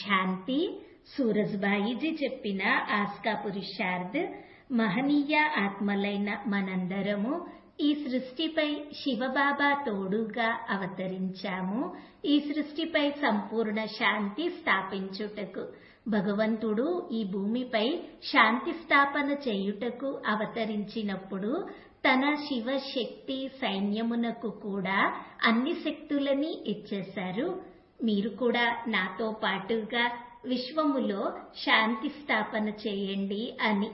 శాంతి. సూరజ్బాయిజీ చెప్పిన ఆస్కా పురుషార్థ్. మహనీయ ఆత్మలైన మనందరము ఈ సృష్టిపై శివబాబా తోడుగా అవతరించాము. ఈ సృష్టిపై సంపూర్ణ శాంతి స్థాపించుటకు భగవంతుడు ఈ భూమిపై శాంతి స్థాపన చేయుటకు అవతరించినప్పుడు తన శివశక్తి సైన్యమునకు కూడా అన్ని శక్తులని ఇచ్చేశారు. మీరు కూడా నాతో పాటుగా విశ్వములో శాంతి స్థాపన చేయండి అని.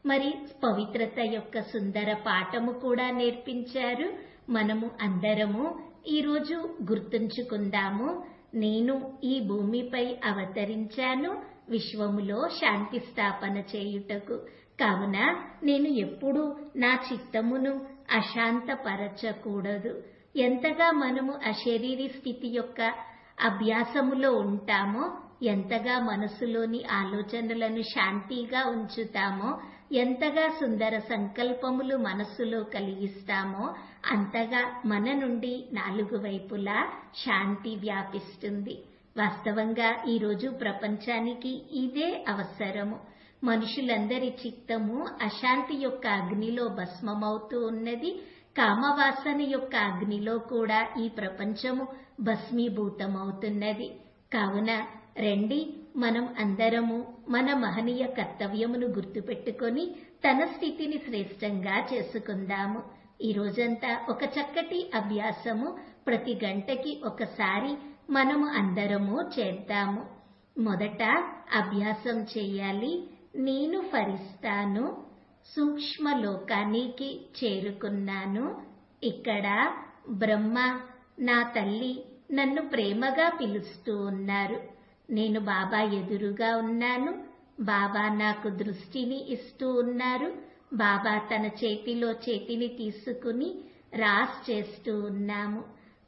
మరి పవిత్రత యొక్క సుందర పాఠము కూడా నేర్పించారు. మనము అందరము ఈరోజు గుర్తుంచుకుందాము, నేను ఈ భూమిపై అవతరించాను విశ్వములో శాంతి స్థాపన చేయుటకు. కావున నేను ఎప్పుడూ నా చిత్తమును అశాంతపరచకూడదు. ఎంతగా మనము అశరీరీ స్థితి యొక్క అభ్యాసములో ఉంటామో, ఎంతగా మనసులోని ఆలోచనలను శాంతిగా ఉంచుతామో, ఎంతగా సుందర సంకల్పములు మనస్సులో కలిగిస్తామో అంతగా మన నుండి నాలుగు వైపులా శాంతి వ్యాపిస్తుంది. వాస్తవంగా ఈరోజు ప్రపంచానికి ఇదే అవసరము. మనుషులందరి చిత్తము అశాంతి యొక్క అగ్నిలో భస్మమవుతూ ఉన్నది. కామవాసన యొక్క అగ్నిలో కూడా ఈ ప్రపంచము భస్మీభూతమవుతున్నది. కావున రండి, మనం అందరము మన మహనీయ కర్తవ్యమును గుర్తుపెట్టుకొని తన స్థితిని శ్రేష్టంగా చేసుకుందాము. ఈ రోజంతా ఒక చక్కటి అభ్యాసము ప్రతి గంటకి ఒకసారి మనము అందరము చేద్దాము. మొదట అభ్యాసం చేయాలి. నేను ఫరిస్తాను, సూక్ష్మ లోకానికి చేరుకున్నాను. ఇక్కడ బ్రహ్మ నా తల్లి నన్ను ప్రేమగా పిలుస్తూ ఉన్నారు. నేను బాబా ఎదురుగా ఉన్నాను. బాబా నాకు దృష్టిని ఇస్తూ ఉన్నారు. బాబా తన చేతిలో చేతిని తీసుకుని రాస్ చేస్తూ ఉన్నాము.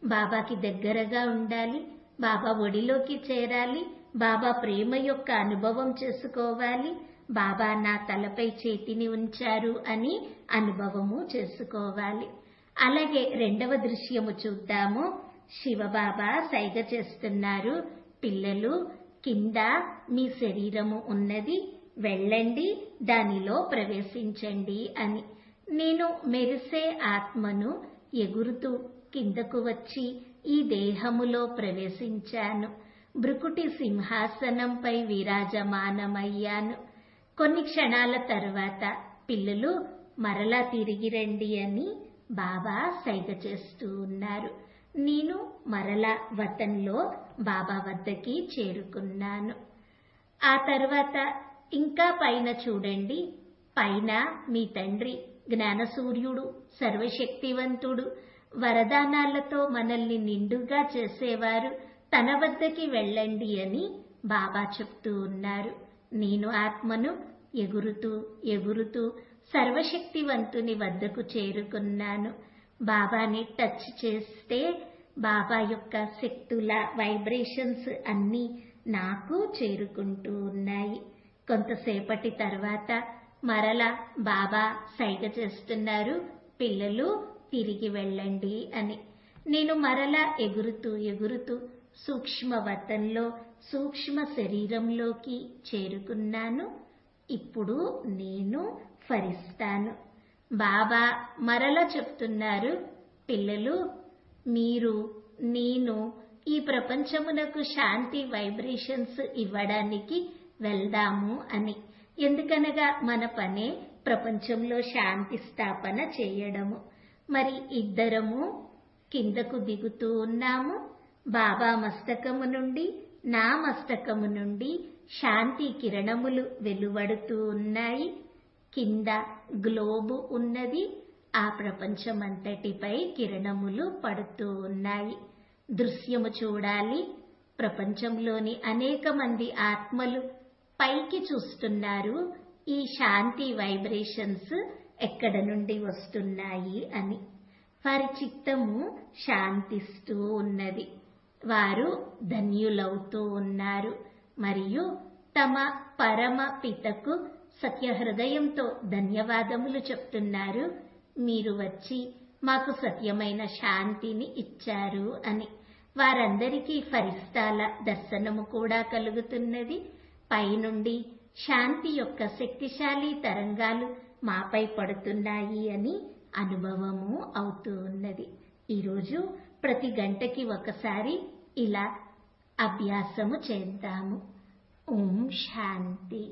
బాబాకి దగ్గరగా ఉండాలి. బాబా ఒడిలోకి చేరాలి. బాబా ప్రేమ యొక్క అనుభవం చేసుకోవాలి. బాబా నా తలపై చేతిని ఉంచారు అని అనుభవము చేసుకోవాలి. అలాగే రెండవ దృశ్యము చూద్దాము. శివబాబా సైగ చేస్తున్నారు, పిల్లలు కింద మీ శరీరము ఉన్నది, వెళ్ళండి, దానిలో ప్రవేశించండి అని. నేను మెరిసే ఆత్మను ఎగురుతూ కిందకు వచ్చి ఈ దేహములో ప్రవేశించాను. భృకుటి సింహాసనంపై విరాజమానమయ్యాను. కొన్ని క్షణాల తర్వాత పిల్లలు మరలా తిరిగి రండి అని బాబా సైగ చేస్తూ ఉన్నారు. నేను మరలా వతంలో బాబా వద్దకి చేరుకున్నాను. ఆ తర్వాత ఇంకా పైన చూడండి. పైన మీ తండ్రి జ్ఞానసూర్యుడు, సర్వశక్తివంతుడు, వరదానాలతో మనల్ని నిండుగా చేసేవారు. తన వద్దకి వెళ్ళండి అని బాబా చెప్తూ ఉన్నారు. నేను ఆత్మను ఎగురుతూ ఎగురుతూ సర్వశక్తివంతుని వద్దకు చేరుకున్నాను. బాబాని టచ్ చేస్తే బాబా యొక్క శక్తుల వైబ్రేషన్స్ అన్నీ నాకు చేరుకుంటూ ఉన్నాయి. కొంతసేపటి తర్వాత మరలా బాబా సైగ చేస్తున్నారు, పిల్లలు తిరిగి వెళ్ళండి అని. నేను మరలా ఎగురుతూ ఎగురుతూ సూక్ష్మవతంలో సూక్ష్మ శరీరంలోకి చేరుకున్నాను. ఇప్పుడు నేను ఫరిస్తాను. బాబా మరలా చెప్తున్నారు, పిల్లలు మీరు నేను ఈ ప్రపంచమునకు శాంతి వైబ్రేషన్స్ ఇవ్వడానికి వెళ్దాము అని. ఎందుకనగా మన పనే ప్రపంచంలో శాంతి స్థాపన చేయడము. మరి ఇద్దరము కిందకు దిగుతూ ఉన్నాము. బాబా మస్తకము నుండి నా మస్తకము నుండి శాంతి కిరణములు వెలువడుతూ ఉన్నాయి. కింద గ్లోబు ఉన్నది. ఆ ప్రపంచమంతటిపై కిరణములు పడుతూ ఉన్నాయి. దృశ్యము చూడాలి. ప్రపంచంలోని అనేక మంది ఆత్మలు పైకి చూస్తున్నారు. ఈ శాంతి వైబ్రేషన్స్ ఎక్కడ నుండి వస్తున్నాయి అని. వారి చిత్తము శాంతిస్తూ ఉన్నది. వారు ధన్యులవుతూ ఉన్నారు మరియు తమ పరమ పితకు సత్య హృదయంతో ధన్యవాదములు చెప్తున్నారు. మీరు వచ్చి మాకు సత్యమైన శాంతిని ఇచ్చారు అని. వారందరికీ ఫరిస్తాల దర్శనము కూడా కలుగుతున్నది. పైనుండి శాంతి యొక్క శక్తిశాలి తరంగాలు మాపై పడుతున్నాయి అని అనుభవము అవుతూ ఉన్నది. ఈరోజు ప్రతి గంటకి ఒకసారి ఇలా అభ్యాసము చేద్దాము. ఓం శాంతి.